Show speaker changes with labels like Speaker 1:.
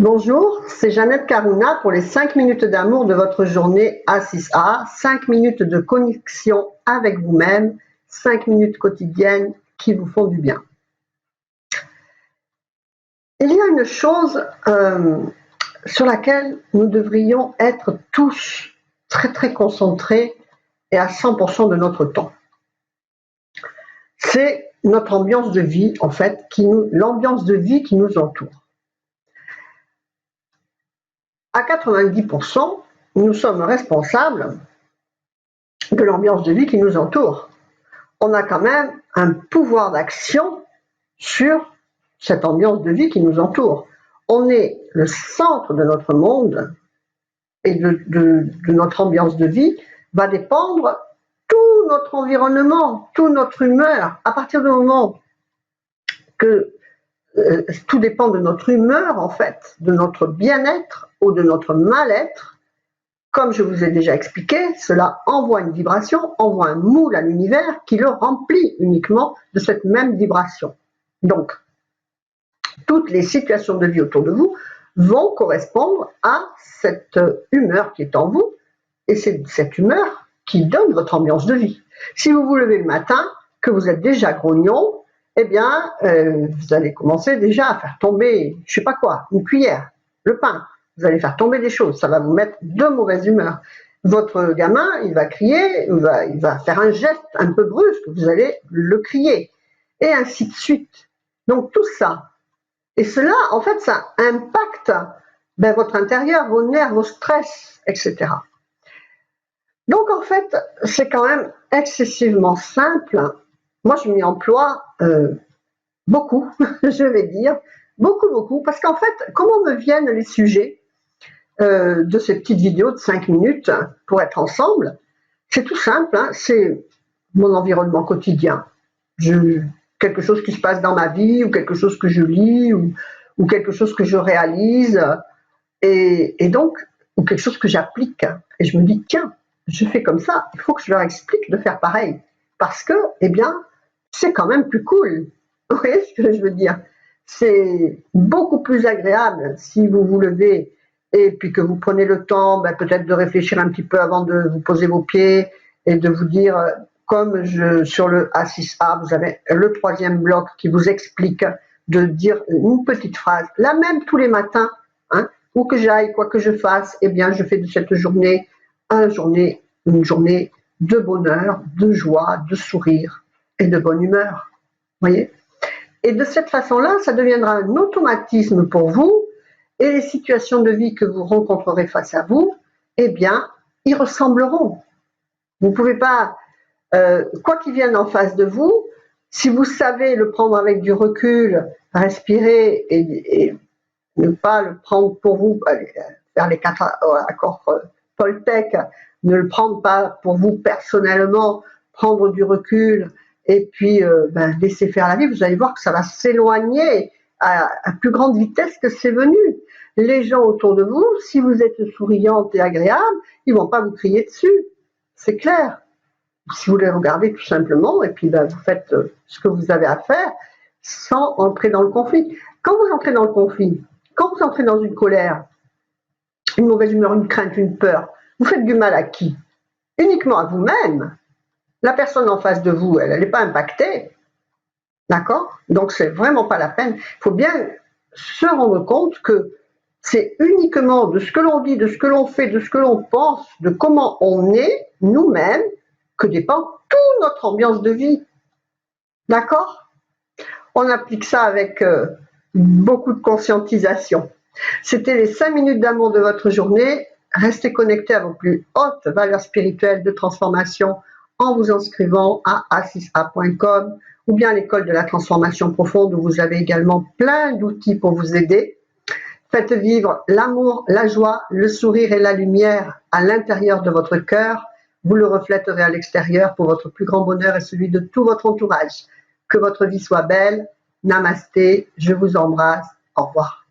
Speaker 1: Bonjour, c'est Jeannette Karuna pour les 5 minutes d'amour de votre journée A6A, 5 minutes de connexion avec vous-même, 5 minutes quotidiennes qui vous font du bien. Il y a une chose sur laquelle nous devrions être tous très concentrés et à 100% de notre temps. C'est notre ambiance de vie, en fait, l'ambiance de vie qui nous entoure. À 90%, nous sommes responsables de l'ambiance de vie qui nous entoure. On a quand même un pouvoir d'action sur cette ambiance de vie qui nous entoure. On est le centre de notre monde et de notre ambiance de vie va dépendre tout notre environnement, toute notre humeur. À partir du moment que tout dépend de notre humeur, en fait, de notre bien-être ou de notre mal-être. Comme je vous ai déjà expliqué, cela envoie une vibration, envoie un moule à l'univers qui le remplit uniquement de cette même vibration. Donc, toutes les situations de vie autour de vous vont correspondre à cette humeur qui est en vous, et c'est cette humeur qui donne votre ambiance de vie. Si vous vous levez le matin, que vous êtes déjà grognon, eh bien, vous allez commencer déjà à faire tomber, je sais pas quoi, une cuillère, le pain. Vous allez faire tomber des choses, ça va vous mettre de mauvaise humeur. Votre gamin, il va crier, il va faire un geste un peu brusque, vous allez le crier, et ainsi de suite. Donc tout ça, et cela, en fait, ça impacte votre intérieur, vos nerfs, vos stress, etc. Donc en fait, c'est quand même excessivement simple. Moi, je m'y emploie beaucoup, je vais dire, beaucoup, parce qu'en fait, comment me viennent les sujets de ces petites vidéos de 5 minutes pour être ensemble? C'est tout simple, hein, c'est mon environnement quotidien. Quelque chose qui se passe dans ma vie, ou quelque chose que je lis, ou quelque chose que je réalise, et donc, ou quelque chose que j'applique. Et je me dis, tiens, je fais comme ça, il faut que je leur explique de faire pareil. Parce que, eh bien, c'est quand même plus cool. Vous voyez ce que je veux dire? C'est beaucoup plus agréable si vous vous levez et puis que vous prenez le temps peut-être de réfléchir un petit peu avant de vous poser vos pieds et de vous dire, comme sur le A6A, vous avez le 3e bloc qui vous explique de dire une petite phrase, la même tous les matins, hein, où que j'aille, quoi que je fasse, eh bien, je fais de cette journée une journée de bonheur, de joie, de sourire et de bonne humeur. Voyez? Et de cette façon-là, ça deviendra un automatisme pour vous, et les situations de vie que vous rencontrerez face à vous, eh bien, y ressembleront. Vous ne pouvez pas, quoi qu'il vienne en face de vous, si vous savez le prendre avec du recul, respirer et ne pas le prendre pour vous, faire les 4 accords Toltec, ne le prendre pas pour vous personnellement, prendre du recul et puis laisser faire la vie, vous allez voir que ça va s'éloigner à plus grande vitesse que c'est venu. Les gens autour de vous, si vous êtes souriante et agréable, ils vont pas vous crier dessus, c'est clair. Si vous les regardez tout simplement, et puis vous faites ce que vous avez à faire sans entrer dans le conflit. Quand vous entrez dans le conflit, quand vous entrez dans une colère, une mauvaise humeur, une crainte, une peur, vous faites du mal à qui? Uniquement à vous-même. La personne en face de vous, elle n'est pas impactée. D'accord? Donc, c'est vraiment pas la peine. Il faut bien se rendre compte que c'est uniquement de ce que l'on dit, de ce que l'on fait, de ce que l'on pense, de comment on est, nous-mêmes, que dépend toute notre ambiance de vie. D'accord? On applique ça avec beaucoup de conscientisation. C'était les 5 minutes d'amour de votre journée. Restez connectés à vos plus hautes valeurs spirituelles de transformation en vous inscrivant à a6a.com ou bien à l'école de la transformation profonde où vous avez également plein d'outils pour vous aider. Faites vivre l'amour, la joie, le sourire et la lumière à l'intérieur de votre cœur. Vous le reflèterez à l'extérieur pour votre plus grand bonheur et celui de tout votre entourage. Que votre vie soit belle. Namasté, je vous embrasse. Au revoir.